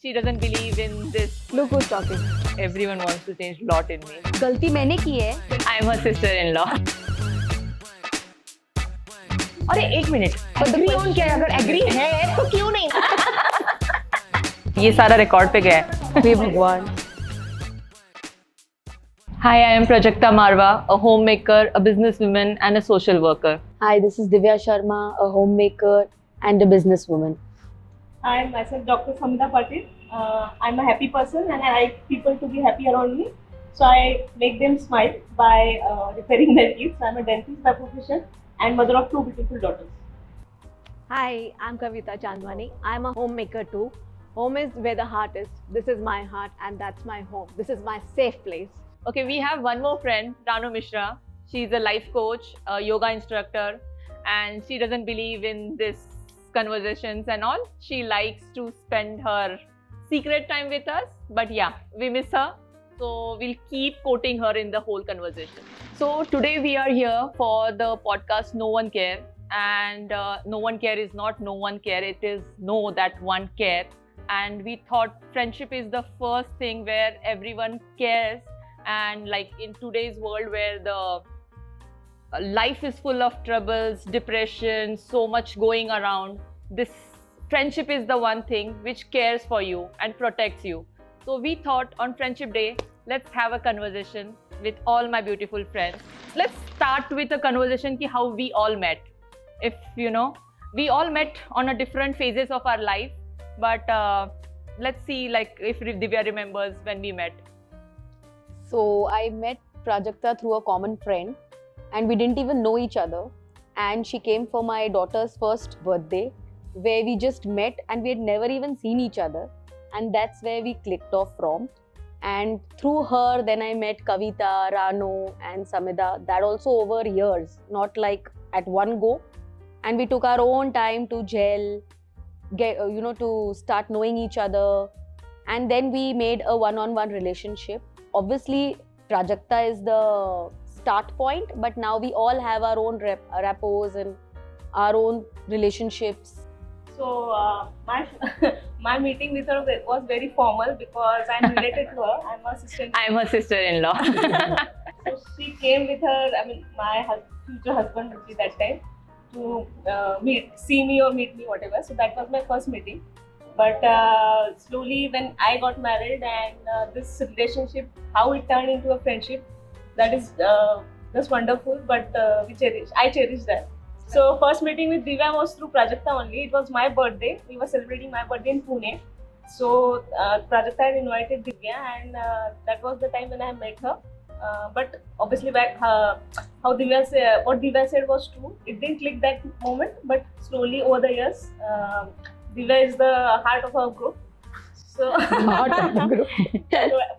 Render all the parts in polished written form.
She doesn't believe in this. Look who's talking. Everyone wants to change lot in me. गलती मैंने की है. I'm her sister-in-law. अरे एक मिनट. Agree on क्या? अगर agree है तो क्यों नहीं? ये सारा रिकॉर्ड पे गया है. हे भगवान. Hi, I am Prajakta Marwa, a homemaker, a businesswoman, and a social worker. Hi, this is Divya Sharma, a homemaker and a businesswoman. I am myself Dr. Samita Patil. I'm a happy person and I like people to be happy around me. So I make them smile by repairing their teeth. So I'm a dentist by profession and mother of two beautiful daughters. Hi, I'm Kavita Chandwani. I'm a homemaker too. Home is where the heart is. This is my heart and that's my home. This is my safe place. Okay, we have one more friend, Ranu Mishra. She's a life coach, a yoga instructor, and she doesn't believe in this conversations and all. She likes to spend her secret time with us, but yeah, we miss her. So we'll keep quoting her in the whole conversation. So today we are here for the podcast No One Care, and No One Care is not no one care, it is know that one care. And we thought friendship is the first thing where everyone cares, and like in today's world where the life is full of troubles, depression, so much going around, this friendship is the one thing which cares for you and protects you. So we thought on Friendship Day, let's have a conversation with all my beautiful friends. Let's start with a conversation ki how we all met. If you know, we all met on a different phases of our life, but let's see like if Divya remembers when we met. So I met Prajakta through a common friend and we didn't even know each other. And she came for my daughter's first birthday where we just met and we had never even seen each other. And that's where we clicked off from. And through her, then I met Kavita, Rano and Samida. That also over years, not like at one go. And we took our own time to gel, to start knowing each other. And then we made a one-on-one relationship. Obviously, Prajakta is the start point, but now we all have our own rappos and our own relationships. So my meeting with her was very formal because I'm related to her. I'm her sister. I'm her sister-in-law. So she came with her, my future husband Ruchi that time to see me or meet me, whatever. So that was my first meeting. But slowly when I got married and this relationship, how it turned into a friendship, that is just wonderful, but I cherish that. So first meeting with Divya was through Prajakta only. It was my birthday. We were celebrating my birthday in Pune. So Prajakta had invited Divya and that was the time when I met her. But obviously how what Divya said was true. It didn't click that moment, but slowly over the years, Divya is the heart of our group. So, so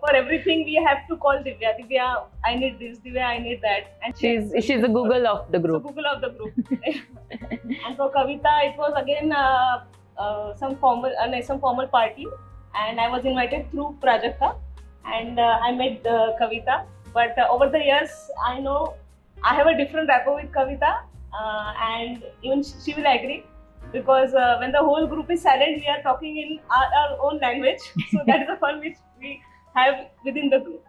for everything we have to call Divya. Divya, I need this. Divya, I need that. And she's the Google of the group. So Google of the group. And for Kavita, it was again some formal party, and I was invited through Prajakta, and I met Kavita. But over the years, I know I have a different rapport with Kavita, and even she will agree. Because when the whole group is silent, we are talking in our own language. So that is the fun which we have within the group.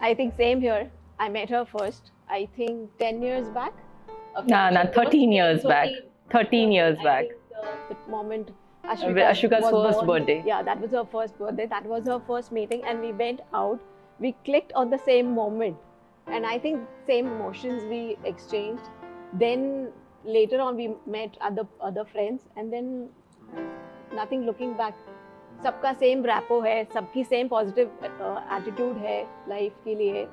I think same here. I met her first, I think 10 years back. No, 13 years back. 13 years back. The moment Ashuka's was first born. birthday. Yeah, that was her first birthday. That was her first meeting and we went out. We clicked on the same moment. And I think same emotions we exchanged. Then later on we met other friends and then nothing looking back. सबका same rapport है, सबकी same positive attitude है life के लिए.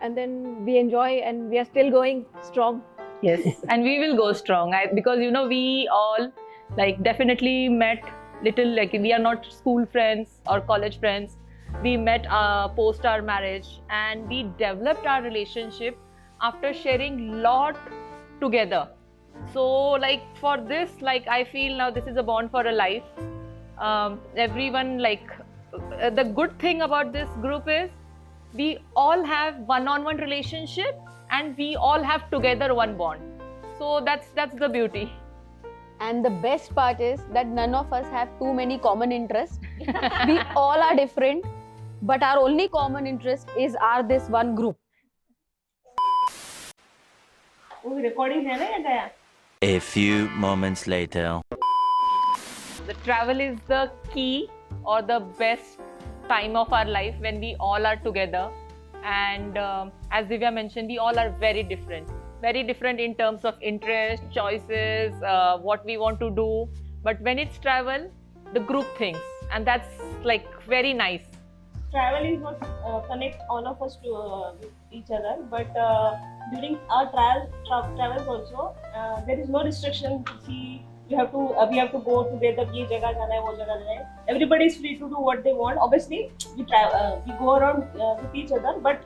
And then we enjoy and we are still going strong. Yes, and we will go strong because we all like definitely met little, like we are not school friends or college friends. We met post our marriage and we developed our relationship after sharing lot together. So like for this, like I feel now this is a bond for a life. Everyone like the good thing about this group is we all have one-on-one relationship and we all have together one bond. So that's the beauty. And the best part is that none of us have too many common interests. We all are different, but our only common interest is this one group. वो recording है ना या गया? A few moments later. The travel is the key or the best time of our life when we all are together. And as Divya mentioned, we all are very different in terms of interest, choices, what we want to do. But when it's travel, the group things, and that's like very nice. Travel is what connect all of us to each other. But during our travels also, there is no restriction. We have to go together. ये जगह जाना है, वो जगह जाना है. Everybody is free to do what they want. Obviously, we go around with each other, but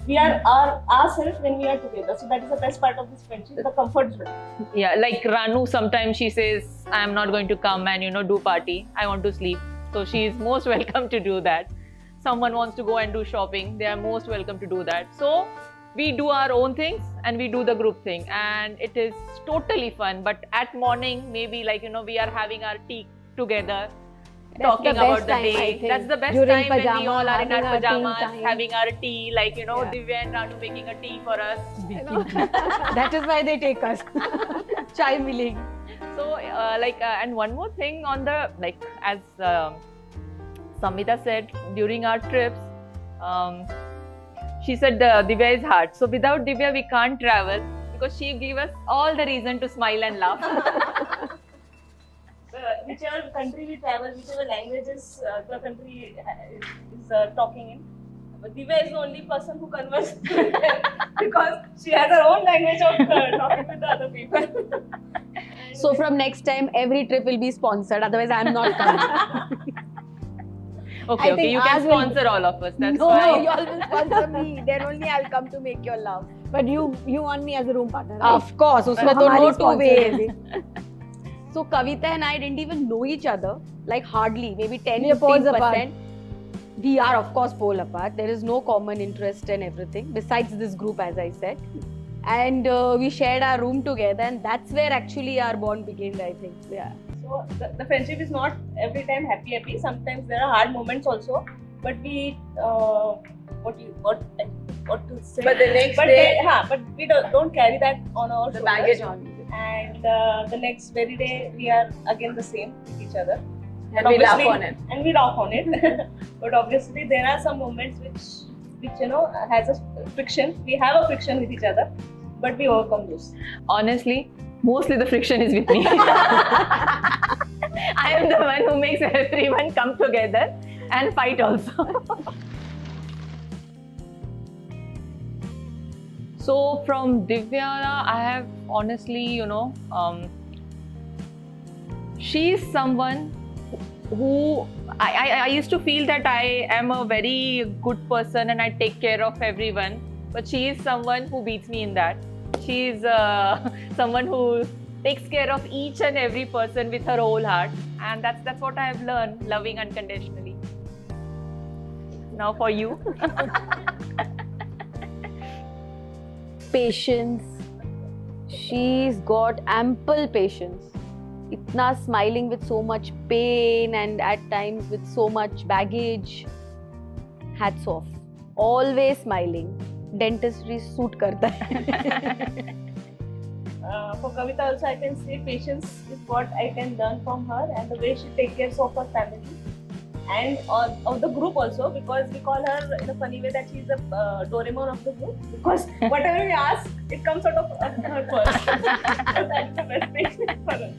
we are ourselves when we are together. So that is the best part of this friendship, the comfort zone. Yeah, like Ranu, sometimes she says, I am not going to come and do party. I want to sleep. So she is most welcome to do that. Someone wants to go and do shopping, they are most welcome to do that. So we do our own things and we do the group thing, and it is totally fun. But at morning, maybe we are having our tea together, talking about the day. That's the best time when we all are in our pajamas, having our tea, Divya and Ranu making a tea for us. That is why they take us. Chai milling. So, and one more thing on the, as Samita said, during our trips, she said Divya is hard. So without Divya, we can't travel because she gave us all the reason to smile and laugh. Whichever country we travel, whichever languages the country is talking in, but Divya is the only person who converses because she has her own language of talking with the other people. So from next time, every trip will be sponsored. Otherwise, I'm not coming. Okay, you can sponsor all of us. That's No, fine. you all will sponsor me. Then only I'll come to make your love. But you want me as a room partner, right? Of course, उसमें तो हमारी no two ways. sponsor So Kavita and I didn't even know each other, like hardly, maybe 10, We are poles apart. 15%. We are of course pole apart. There is no common interest and everything besides this group, as I said. And we shared our room together, and that's where actually our bond began, I think. Yeah. So the friendship is not every time happy. Sometimes there are hard moments also. But we what to say? But the next but day, but we don't carry that on our the shoulders. baggage on. And the next very day we are again the same with each other. And we laugh obviously- on it. And we laugh on it. But obviously there are some moments which has a friction. We have a friction with each other, but we overcome those. Honestly, mostly the friction is with me. I am the one who makes everyone come together and fight also. So from Divya, I have honestly, she is someone who I used to feel that I am a very good person and I take care of everyone, but she is someone who beats me in that. She is someone who takes care of each and every person with her whole heart, and that's what I have learned, loving unconditionally. Now for you. Patience. She's got ample patience. Itna smiling with so much pain and at times with so much baggage. Hats off. Always smiling. Dentistry suit karta hai. For Kavita also I can say patience is what I can learn from her, and the way she takes care of her family and of the group also, because we call her in a funny way that she's a Doraemon of the group, because whatever we ask, it comes out of her first. So that's the best thing for her.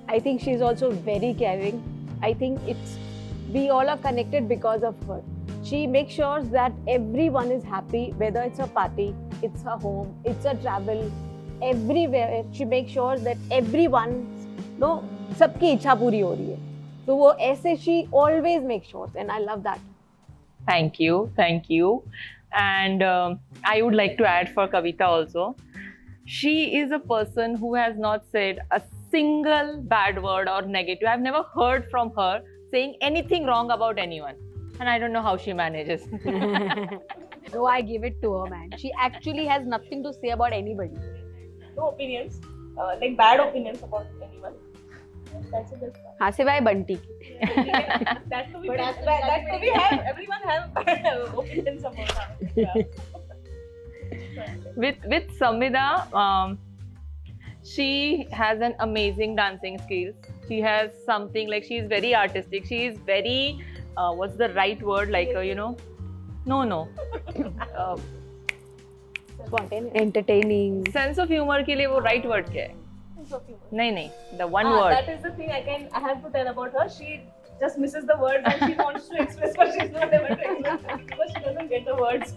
I think she's also very caring. I think we all are connected because of her. She makes sure that everyone is happy, whether it's a party, it's her home, it's a travel, everywhere. She makes sure that everyone, सबकी इच्छा पूरी हो रही है. So वो ऐसे she always makes sure, and I love that. Thank you. And I would like to add for Kavita also. She is a person who has not said a single bad word or negative. I've never heard from her saying anything wrong about anyone. And I don't know how she manages. No, I give it to her, man. She actually has nothing to say about anybody. No opinions. like bad opinions about anyone. That's the best part. हाँ सिवाय बंटी की. That to be have everyone have opinions about her. Yeah. With Samvida, she has an amazing dancing skills. She has something like she is very artistic. She is very what's the right word, like Entertaining. sense of humor के लिए वो right word क्या है? Sense of humor. नहीं the one word. That is the thing I have to tell about her. She just misses the words and she wants to express, but she's not able to express because she doesn't get the words.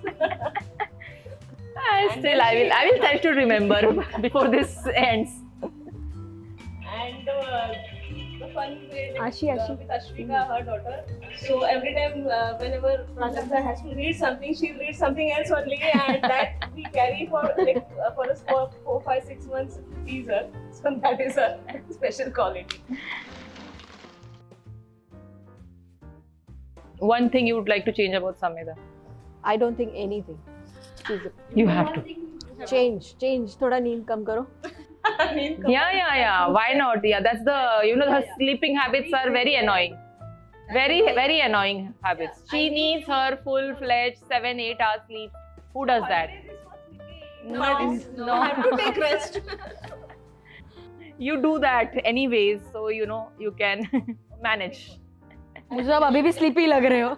Still, I will try to remember before this ends. And the fun way Ashi. with Ashwika, her daughter. So every time whenever Prajakta has to read something, she reads something else only, and that we carry for like for us for 4, 5, 6 months to tease her. So that is a special quality. One thing you would like to change about Samvida? I don't think anything. You have to. Change. थोड़ा नींद कम करो. Yeah. Why not? Yeah, that's the her sleeping habits are very annoying. Very annoying habits. She needs her full-fledged 7-8 hours sleep. Who does that? No. I have to take rest. You do that anyways, so you can manage. मुझे अब अभी भी sleepy लग रहे हो.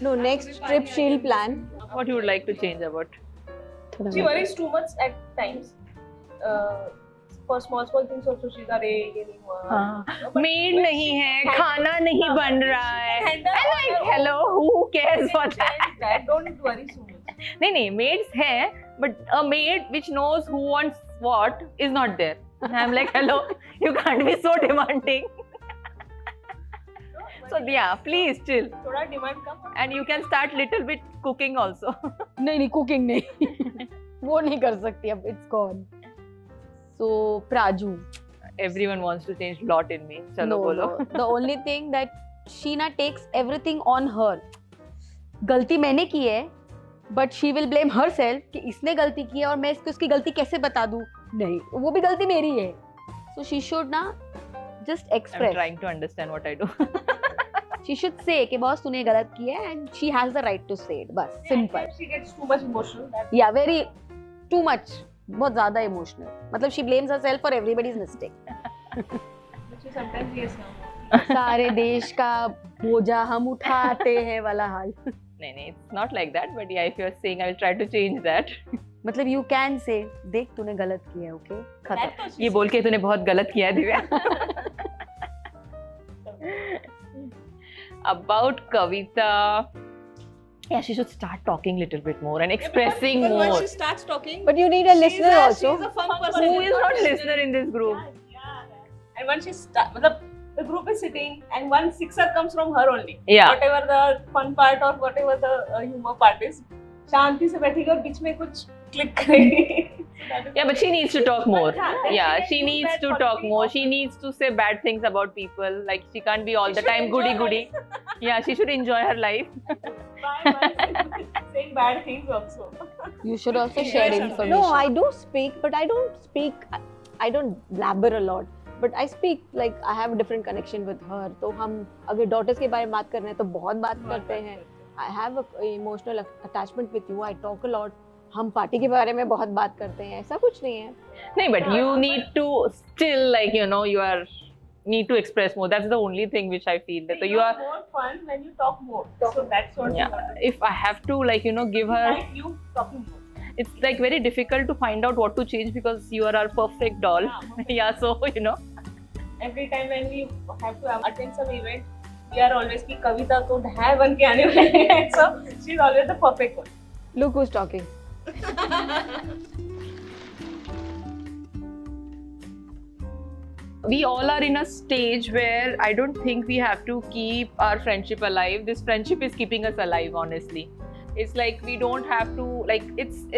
No, next trip she'll plan. What you would like to change about? She worries too much at times. For small things also she's अरे ये नहीं हुआ. Maid नहीं है, खाना नहीं बन रहा है. Hello, who cares for that? Don't worry so much. नहीं, maids हैं, but a maid which knows who wants what is not there. I'm like, hello, you can't be so demanding. So yeah, please chill. थोड़ा demand come. And you can start little bit cooking also. नहीं cooking नहीं. वो नहीं कर सकती अब. It's gone. So Praju. Everyone wants to change lot in me. चलो बोलो. No. The only thing that Sheena takes everything on her. गलती मैंने की है, but she will blame herself कि इसने गलती की है और मैं इसको उसकी गलती कैसे बता दूँ? नहीं, वो भी गलती मेरी है. So she should ना just express. I'm trying to understand what I do. She should say कि बॉस तूने गलत किया है and she has the right to say it. बस simple. She gets too much emotional. Yeah, very too much. बहुत ज़्यादा emotional. मतलब she blames herself for everybody's mistake. Which is sometimes yes now. सारे देश का बोझा हम उठाते हैं वाला हाल. नहीं, it's not like that. But yeah, if you're saying, I will try to change that. मतलब you can say, देख तूने गलत किया है, okay? खत्म. ये बोल के तूने बहुत गलत किया है Divya. About Kavita, yeah, she should start talking little bit more and expressing But more. when she starts talking, But you need a listener also. She's a fun person. Who is not listener in this group? Yeah. And when she starts, the group is sitting and one sixer comes from her only. Yeah. Whatever the fun part or whatever the humor part is, शांति से बैठेगी और बीच में कुछ click करेगी. Yeah, but she needs to talk more. But Yeah, then she do needs that to for talk free more. also. She needs to say bad things about people. Like she can't be all She the should time enjoy goody. Yeah, she should enjoy her life. Bye. Saying bad things also. You should also Yeah, share something. information. No, I do speak, but I don't blabber a lot. But I speak like I have a different connection with her. तो हम अगर daughters के बारे में बात कर रहे हैं तो बहुत बात करते हैं. I have a emotional attachment with you. I talk a lot. हम पार्टी के बारे में बहुत बात करते हैं. ऐसा कुछ नहीं है. No, but you need to still you are need to express more. That's the only thing which I feel that you are. more fun when you talk more. So that's what you Yeah, want to do. if I have to give her, Like you talking more. it's like very difficult to find out what to change because you are our perfect doll. Yeah, so Every time when we have to attend some event, we are always की कविता तो है बन के आने वाली है. So she's always the perfect one. Look who's talking. we all are in a stage where I don't think we have to keep our friendship alive. This friendship is keeping us alive, honestly. It's like we don't have to,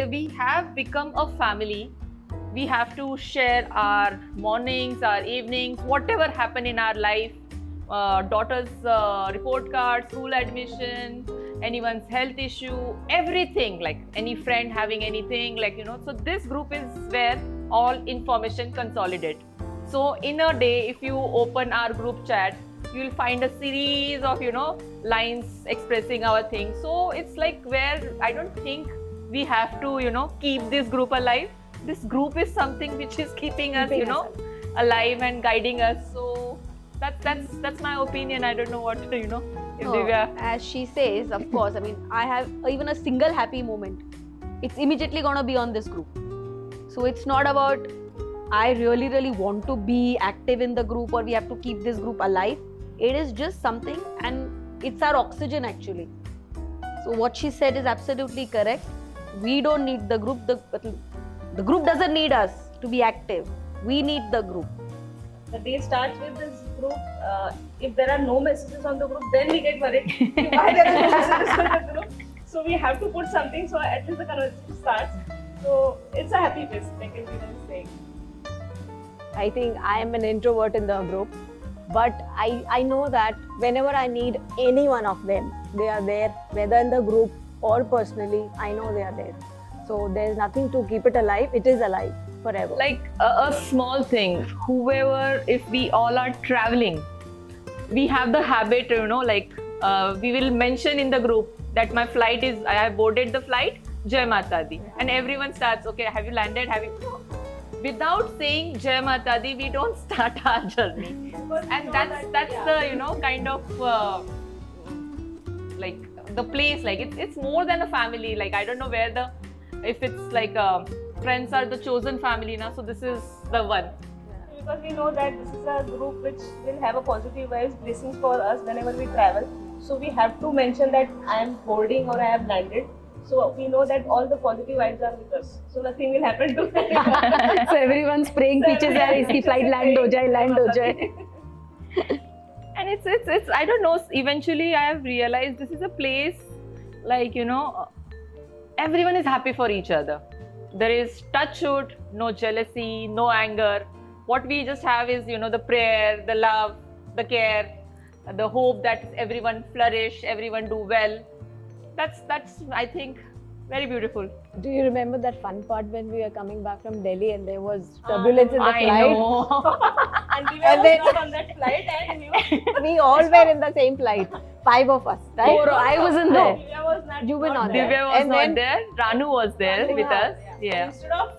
we have become a family. We have to share our mornings, our evenings, whatever happened in our life, daughter's report card, school admission, anyone's health issue, everything, like any friend having anything, so this group is where all information consolidate. So in a day, if you open our group chat, you will find a series of lines expressing our things. So it's like where I don't think we have to keep this group alive. This group is something which is keeping us alive and guiding us. So that's my opinion. I don't know what if No, Divya. as she says, of course, I mean, I have even a single happy moment. It's immediately gonna be on this group. So it's not about I really want to be active in the group or we have to keep this group alive. It is just something and it's our oxygen actually. So what she said is absolutely correct. We don't need the group. The group doesn't need us to be active. We need the group. The day starts with this group. If there are no messages on the group, then we get worried. Why there are no messages on the group? So we have to put something so at least the conversation starts. So it's a happy place, like everyone is saying. I think I am an introvert in the group, but I know that whenever I need any one of them, they are there, whether in the group or personally, I know they are there. So there's nothing to keep it alive. It is alive forever. Like a small thing, whoever, if we all are traveling, we have the habit, we will mention in the group that my flight is, I have boarded the flight, Jai Mata Di. And everyone starts, okay, have you landed? Have you? Without saying Jai Mata Di, we don't start our journey. And that's the, kind of, like the place, like it's more than a family. Like, I don't know where if it's like friends are the chosen family now, so this is the one. Because we know that this is a group which will have a positive vibes, blessings for us whenever we travel. So we have to mention that I am boarding or I have landed. So we know that all the positive vibes are with us. So nothing will happen to anyone. So everyone's praying पीछे से इसकी flight land हो जाए. And it's I don't know, eventually I have realized this is a place like everyone is happy for each other. There is touch wood, no jealousy, no anger. What we just have is the prayer, the love, the care, the hope that everyone flourish, everyone do well. That's I think very beautiful. Do you remember that fun part when we were coming back from Delhi and there was turbulence in the flight? I know. And we were not on that flight and We all were in the same flight. 5 of us, right? I wasn't there. Divya was not. You were not there. Divya was And not then- there. Ranu was there Ranu with was, us. Yeah. Instead of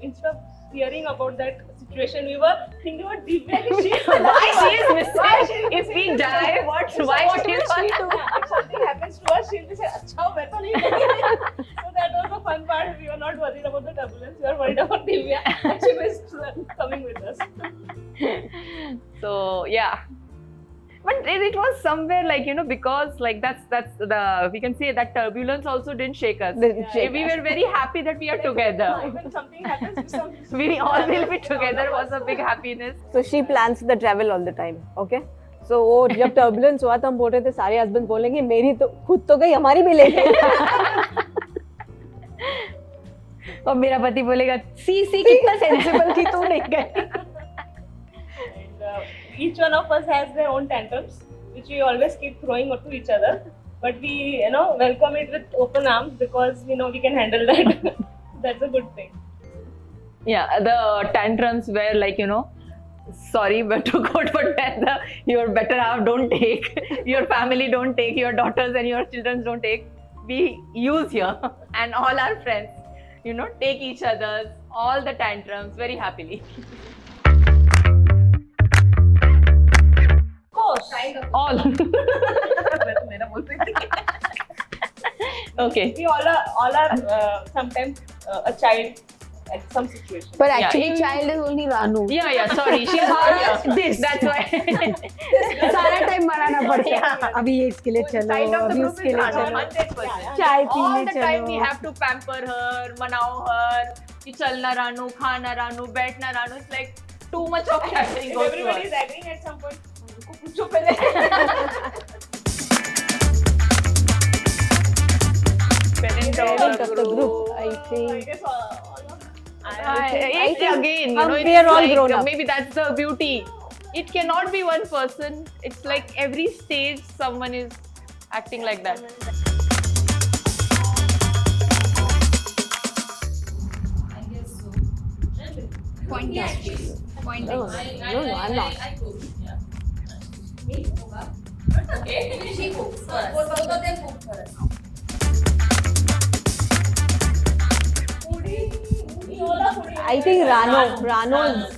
instead of hearing about that situation, we were thinking about Divya. Why she is missing? If we die, why she is If something happens to us, she'll be saying, "Achha, main to nahi gayi." So that was the fun part. We were not worried about the turbulence. We were worried about Divya. And she missed coming with us. So yeah. But it was somewhere like because like that's the we can say that turbulence also didn't shake us. Didn't shake We us. were very happy that we are together. Even something happens, We all will be together was a big happiness. So she plans the travel all the time, okay? So वो जब turbulence हुआ तो हम बोल रहे थे सारे husband बोलेंगे मेरी तो खुद तो गई हमारी भी ले गई. और मेरा पति बोलेगा सी कितना सेंसिबल थी तू नहीं गई. And each one of us has their own tantrums, which we always keep throwing to each other. But we, welcome it with open arms because we know we can handle that. That's a good thing. Yeah, the tantrums were like sorry, but to quote but your better half don't take, your family don't take, your daughters and your children don't take. We use here and all our friends, take each other's all the tantrums very happily. Of course. All. Okay. We all are sometimes a child at some situation. But actually, in- child is only Ranu. Yeah, sorry. She's not here. This. That's why. सारा time मनाना पड़ता है. Yeah. अभी ये इसके लिए चलो, Side of the अभी group उसके is लिए Ranu, चलो. 100%. चाय All पीने the time we चलो. have to pamper her, manao her, कि चलना रानू, खाना रानू, बैठना Ranu. It's like too much of pampering If goes to everybody her. is agreeing at some point, उनको पूछो पहले. Parent Parent of the group, I I think. guess all of It's think again, we are all grown up. maybe that's the beauty. It cannot be one person. It's like every stage someone is acting like that. I guess Point us. Point No, I'm not. Okay. She cooks first. Both of them cook first. I think Rano.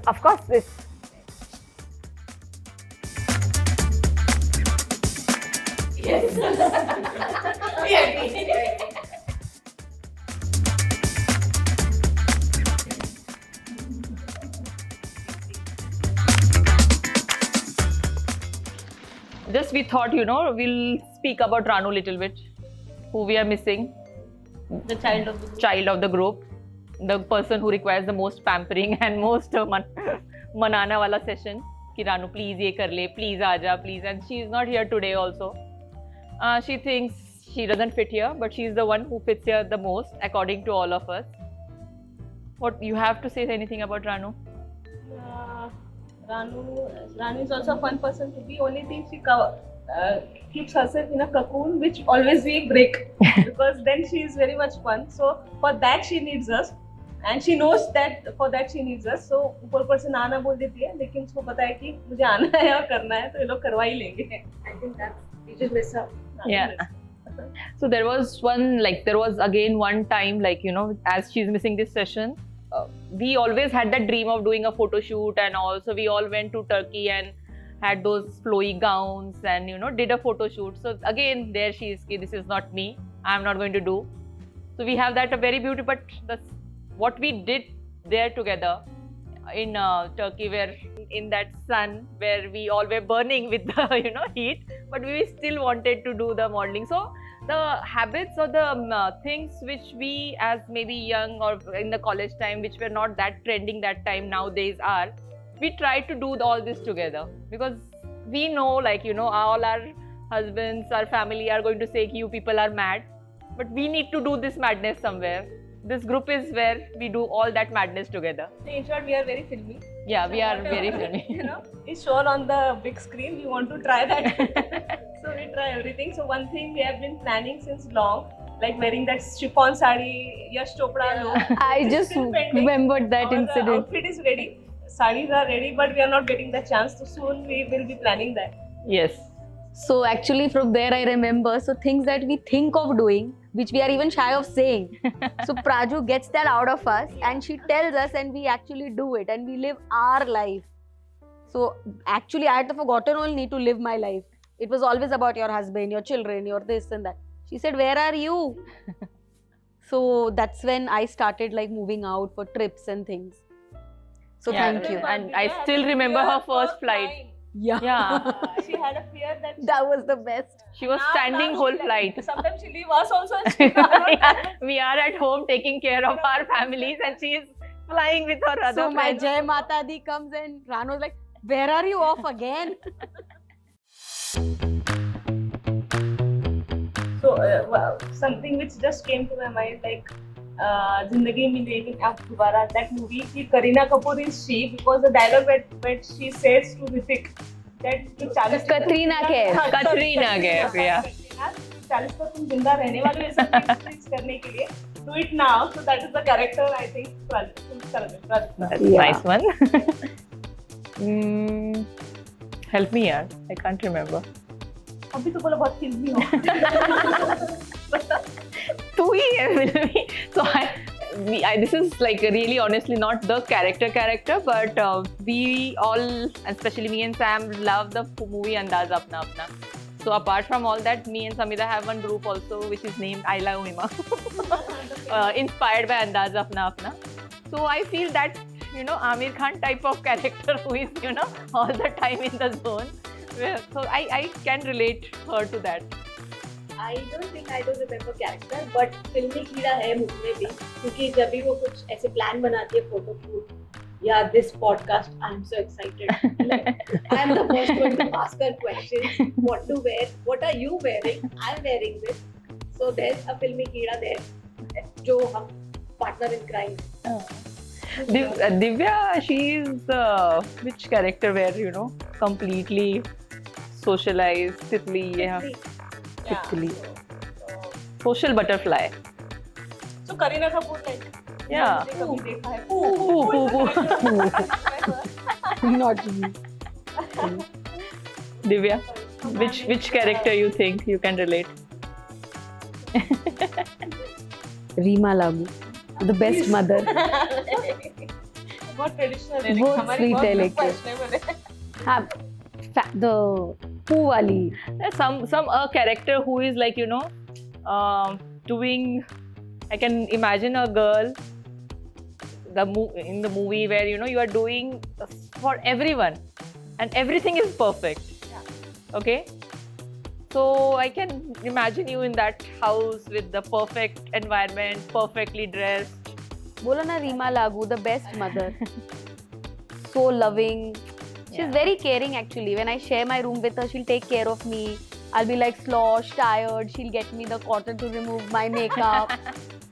Of course, this. Just we thought, we'll speak about Ranu a little bit. Who we are missing. The child of the group. Child of the group. The person who requires the most pampering and most manana wala session. Ki Ranu, please ye kar le, please aaja, please. And she is not here today also. She thinks she doesn't fit here, but she is the one who fits here the most, according to all of us. What you have to say anything about Ranu? Ranu is also a fun person to be. Only thing she keeps herself in a cocoon, which always we break because then she is very much fun. So for that she needs us, and she knows that for that she needs us. So ऊपर से नाना बोल देती है, लेकिन उसको पता है कि मुझे आना है और करना है, तो ये लोग करवा ही लेंगे. I think that we just miss her. Yeah. So there was again one time, as she's missing this session, we always had that dream of doing a photo shoot, and also we all went to Turkey and had those flowy gowns and did a photo shoot. So again there she is, this is not me, I'm not going to do. So we have that a very beautiful, but what we did there together in Turkey, where in that sun where we all were burning with the heat, but we still wanted to do the modeling. So the habits or the things which we as maybe young or in the college time, which were not that trending that time, nowadays are, we try to do all this together, because we know all our husbands, our family are going to say you people are mad, but we need to do this madness somewhere. This group is where we do all that madness together. In short, we are very filmy. Yeah, we are very filmy. It's shown on the big screen. We want to try that. So we try everything. So one thing we have been planning since long, like wearing that chiffon sari, Yash Chopra look. I just remembered that Our incident. outfit is ready. Sarees are ready, but we are not getting the chance. So soon we will be planning that. Yes. So actually from there I remember, so things that we think of doing, which we are even shy of saying. So Praju gets that out of us and she tells us, and we actually do it and we live our life. So actually I had forgotten only to live my life. It was always about your husband, your children, your this and that. She said, where are you? So that's when I started moving out for trips and things. So thank you. And I still remember her first flight. Yeah. She had a fear that That was the best. She was standing whole flight. Sometimes she leave us also. And she We are at home taking care of our families, and she is flying with her other So my friends. Jai Mata Di comes and Rano was like, where are you off again? So something which just came to my mind, Zindagi Milegi Ab Dobara, that movie, Kareena Kapoor is she, because the dialogue that she says to Hrithik, that Katrina Kaif. Katrina Kaif, yeah. 40 पर तुम जिंदा रहने वाले हो, ये सब चीज करने के लिए. Do it now. So that is the character I think. That's a nice one. Help me, yaar. I can't remember. अभी तो बोला बहुत फिल्मी हो. तू ही है फिल्मी. So this is really honestly not the character, but we all, especially me and Sam, love the movie Andaz Apna Apna. So apart from all that, me and Samida have one group also which is named Aila Uhima, inspired by Andaz Apna Apna. So I feel that Amir Khan type of character who is all the time in the zone. So I can relate her to that. I don't think I don't remember character, but फिल्मी कीड़ा है मुझ में भी, क्योंकि जब भी वो कुछ ऐसे प्लान बनाती है फोटो शूट या this podcast, I am so excited. Like, I am the first one to ask her questions. What to wear? What are you wearing? I am wearing this. So there's a फिल्मी कीड़ा there, जो हम partner in crime. Divya, she's which character where you know completely socialized, tiddly, yeah, tiddly, social butterfly. So Kareena Kapoor like. Yeah. कभी देखा है. Poo. Not me. Divya, which character you think you can relate? Reema Lagu, the best mother. बहुत traditional है. बहुत हमारी sweet बहुत है group लेकिन. fashionable है. हाँ, the poo wali. There's some a character who is like you know doing. I can imagine a girl in the movie where you know you are doing for everyone and everything is perfect. Okay, so I can imagine you in that house with the perfect environment, perfectly dressed. बोला ना Reema Lagu, the best mother. So loving. She's Yeah. very caring actually. When I share my room with her, she'll take care of me. I'll be like sloshed, tired. She'll get me the cotton to remove my makeup.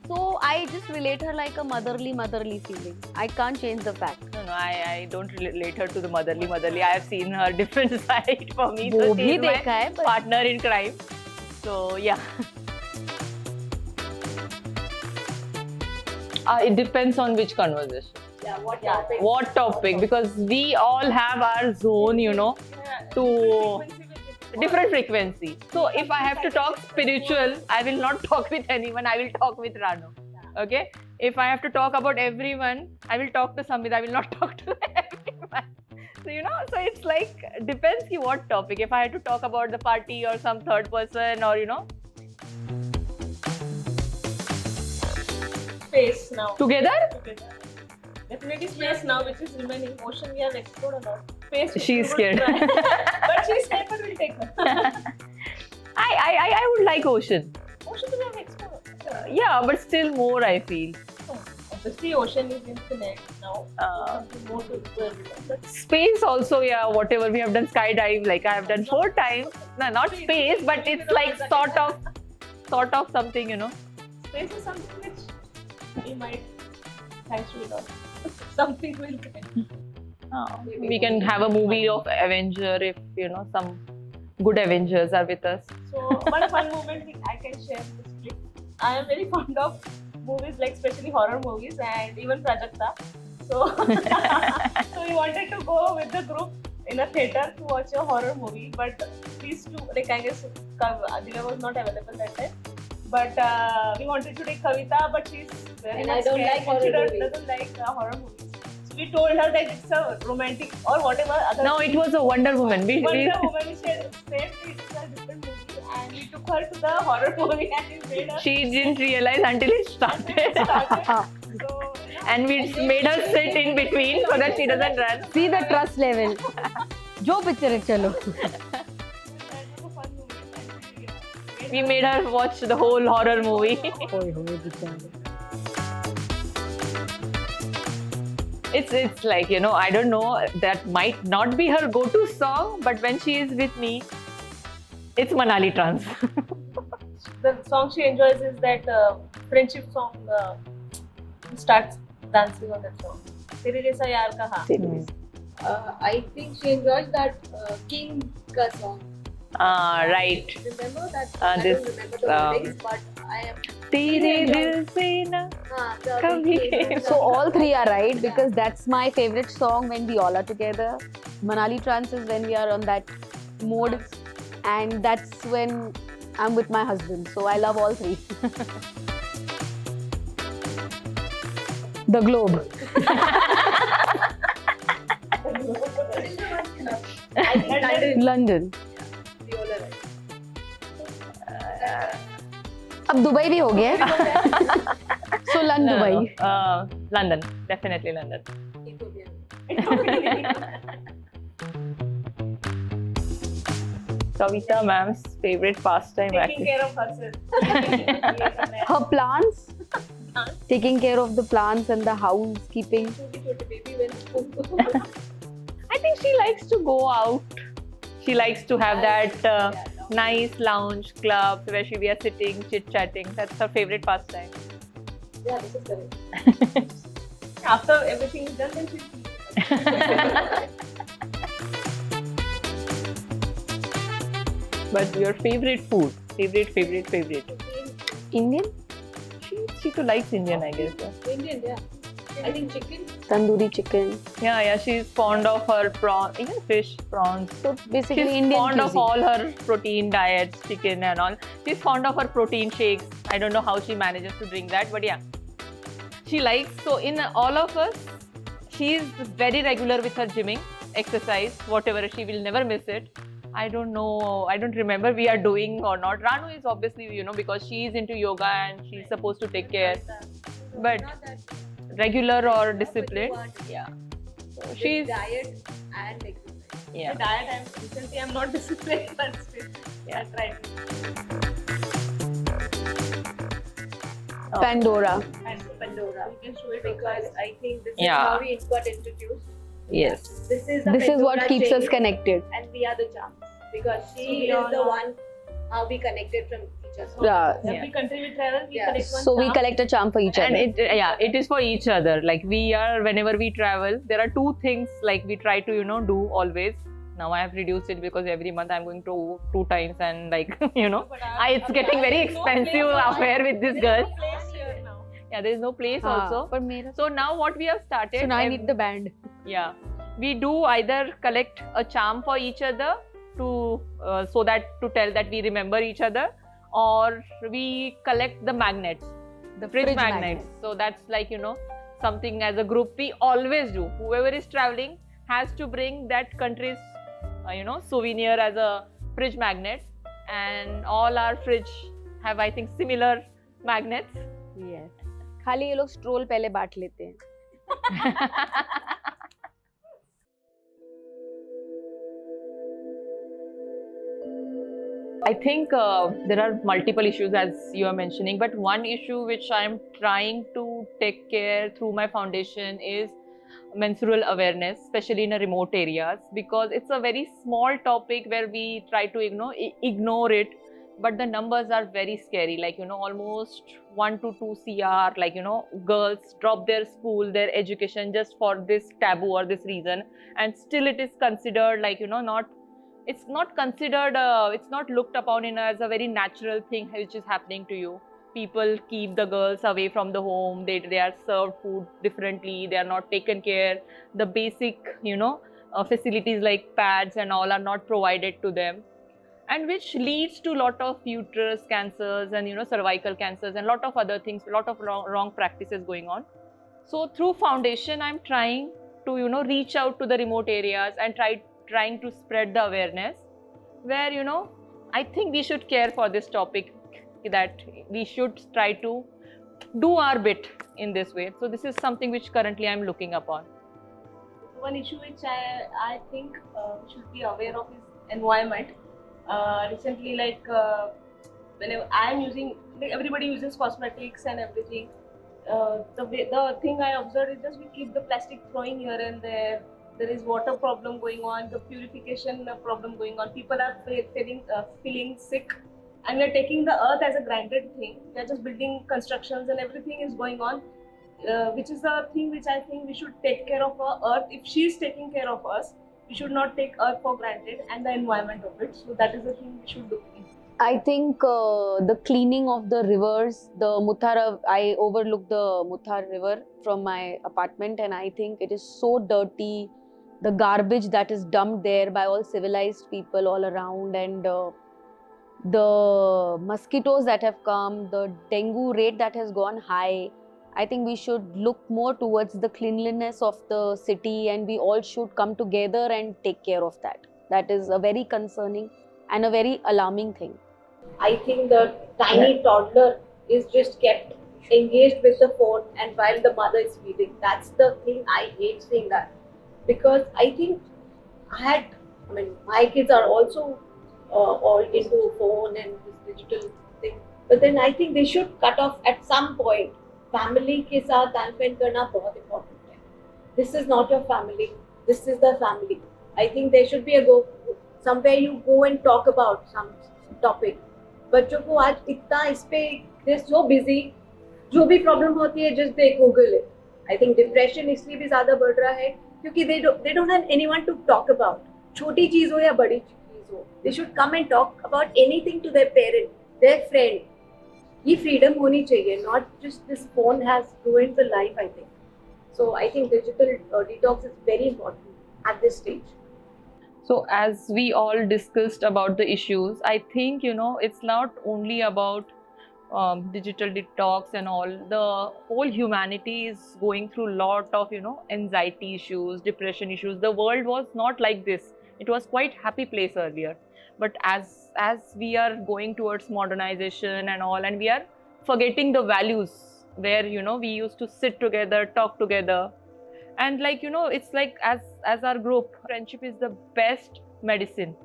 So I just relate her like a motherly feeling. I can't change the fact. No, I don't relate her to the motherly. I have seen her different side for me. वो So she भी is my देखा है, but partner in crime. So yeah. It depends on which conversation. Yeah, what topic? What topic? Because we all have our zone, you know, to different frequency. So if I have to talk spiritual, I will not talk with anyone. I will talk with Rano. Okay. If I have to talk about everyone, I will talk to Samit. I will not talk to everyone. So you know, so it's like depends ki what topic. If I had to talk about the party or some third person or you know, Space now. together. Definitely space now, which is remaining. Ocean we have explored a lot. Space. She's we would scared. try. But she's scared, but we'll take her. I would like ocean. Ocean we have explored. Yeah, but still more I feel. Obviously, ocean is infinite now. Something more to explore. But Space also, yeah, whatever we have done skydive, like I have done 4 times. No, not space, but it's like sort of something, you know. space is something which we might, thanks to it all, something will get. We can have a movie of Avenger if you know some good Avengers are with us. So one fun moment I can share this trip. I am very fond of movies, like especially horror movies and even Prajakta. So, so we wanted to go with the group in a theater to watch a horror movie, but these two, like I guess Divya was not available that time. But we wanted to take Kavita, but she's very And much I don't scared like and horror she movies. doesn't like horror movies. So we told her that it's a romantic or whatever other. No, it was a Wonder Woman. Wonder Woman, we said it's a different movie, and we took her to the horror movie and we made her. She didn't realize until it started. So, And we made her sit in between so that she doesn't run. see the trust level. जो picture है चलो. that was a fun moment. And We made her watch the whole horror movie. ओए होए बेचारे. It's like, you know, I don't know, that might not be her go-to song, but when she is with me, it's Manali Trance. the song she enjoys is that friendship song. Starts dancing on that song. तेरे जैसा यार कहा. I think she enjoys that King ka song. Right. Remember that? Uh, I this, don't remember the lyrics, but I am. तेरे दिल से ना कभी So all three are right because that's my favorite song when we all are together. Manali Trance is when we are on that mode, and that's when I'm with my husband. So I love all three. The Globe. London. अब Dubai भी हो गया है. So London, Dubai. London, definitely London. Kavita ma'am's favorite pastime Taking actually. care of herself. Her plants, taking care of the plants and the housekeeping. I think she likes to go out. She likes to have that nice lounge club where we are sitting, chit-chatting. That's her favorite pastime. Yeah, this is correct. After everything is done, then she But your favorite food? Favorite? Indian? She too likes Indian, I guess. Indian, yeah. I think chicken. Tandoori chicken. Yeah, she's fond of her prawn, even fish, prawns. So basically She's Indian fond of cuisine. all her protein diets, chicken and all. She's fond of her protein shakes. I don't know how she manages to drink that, but yeah. She likes, so in all of us, she's very regular with her gymming, exercise, whatever. She will never miss it. I don't know, I don't remember we are doing or not. Ranu is obviously, because she is into yoga and she's supposed to take care. But regular or disciplined, yeah. So she's diet and exercise. yeah. The diet, recently I'm not disciplined, but still, Yeah. I tried. Pandora. And Pandora. you can show it Because I think this Yeah. is how we got introduced. Yes. This is the This is what Pandora keeps chain, us connected. and we are the charms because So she we is all the are- one how we connected from each other. Yeah. Every country we travel, we Yeah. collect one So we charm. collect a charm for each And other. it is for each other. Like whenever we travel, there are two things like we try to, do always. Now I have reduced it because every month I'm going to 2 times and like, But it's getting very there's no place expensive now. affair with this There girl. is no place here now. Yeah, there is no place हाँ, also. पर मेरा So now what we have started. so now I need the band. Yeah, we do either collect a charm for each other to so that to tell that we remember each other, or we collect the magnets, the fridge magnets. So that's like something as a group we always do. Whoever is traveling has to bring that country's souvenir as a fridge magnet, and all our fridge have I think similar magnets. Yes. खाली ये लोग stroll पहले बांट लेते हैं. I think there are multiple issues as you are mentioning, but one issue which I'm trying to take care through my foundation is menstrual awareness, especially in remote areas, because it's a very small topic where we try to ignore it, but the numbers are very scary. Like almost 1 to 2 CR. Like girls drop their school, their education just for this taboo or this reason, and still it is considered like not. It's not considered, it's not looked upon as a very natural thing which is happening to you. People keep the girls away from the home, they are served food differently, they are not taken care. The basic, facilities like pads and all are not provided to them. And which leads to a lot of uterus cancers and, cervical cancers and a lot of other things, a lot of wrong practices going on. So through foundation, I'm trying to, reach out to the remote areas and trying to spread the awareness where I think we should care for this topic, that we should try to do our bit in this way. So this is something which currently I'm looking upon. One issue which I think we should be aware of is environment. Recently, whenever I am using, everybody uses cosmetics and everything. The thing I observed is just we keep the plastic throwing here and there. There is water problem going on, the purification problem going on. People are feeling sick, and we are taking the earth as a granted thing. We are just building constructions and everything is going on, which is the thing which I think we should take care of our earth. If she is taking care of us, we should not take earth for granted and the environment of it. So that is the thing we should do. I think the cleaning of the rivers, the Muthar, I overlook the Muthar river from my apartment, and I think it is so dirty. The garbage that is dumped there by all civilized people all around, and the mosquitoes that have come, the dengue rate that has gone high. I think we should look more towards the cleanliness of the city, and we all should come together and take care of that. That is a very concerning and a very alarming thing. I think the tiny toddler is just kept engaged with the phone and while the mother is feeding. That's the thing I hate seeing that. Because I think my kids are also all into phone and this digital thing. But then I think they should cut off at some point. Family के साथ time spend करना बहुत important है. This is not your family. This is the family. I think there should be a go somewhere you go and talk about some topic. बच्चों को आज इतना इस पे they're so busy. जो भी problem होती है just they Google it. I think depression इसलिए भी ज़्यादा बढ़ रहा है क्योंकि they don't have anyone to talk about. छोटी चीज हो या बड़ी चीज हो, they should come and talk about anything to their parent, their friend. ये freedom होनी चाहिए, not just this phone has ruined the life, I think. So I think digital detox is very important at this stage. So as we all discussed about the issues, I think, it's not only about digital detox and all. The whole humanity is going through a lot of, anxiety issues, depression issues. The world was not like this. It was quite happy place earlier. But as we are going towards modernization and all, and we are forgetting the values where, we used to sit together, talk together. And it's like as our group, friendship is the best medicine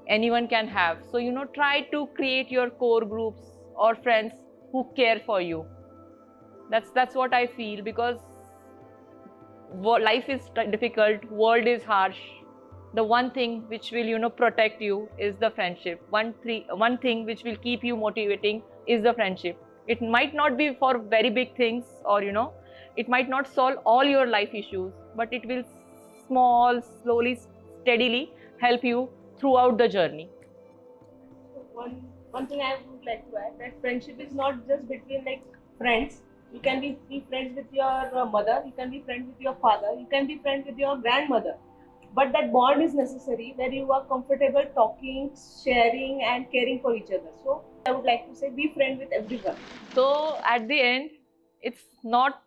anyone can have. So, try to create your core groups or friends who care for you. That's what I feel, because life is difficult, world is harsh. The one thing which will, protect you is the friendship. One thing which will keep you motivating is the friendship. It might not be for very big things, or, it might not solve all your life issues, but it will slowly, steadily help you throughout the journey. One thing I would like to add, that friendship is not just between like friends. You can be friends with your mother, you can be friends with your father, you can be friends with your grandmother. But that bond is necessary where you are comfortable talking, sharing and caring for each other. So I would like to say be friend with everyone. So at the end, it's not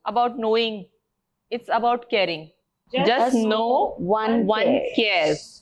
about knowing, it's about caring. Just know one one cares.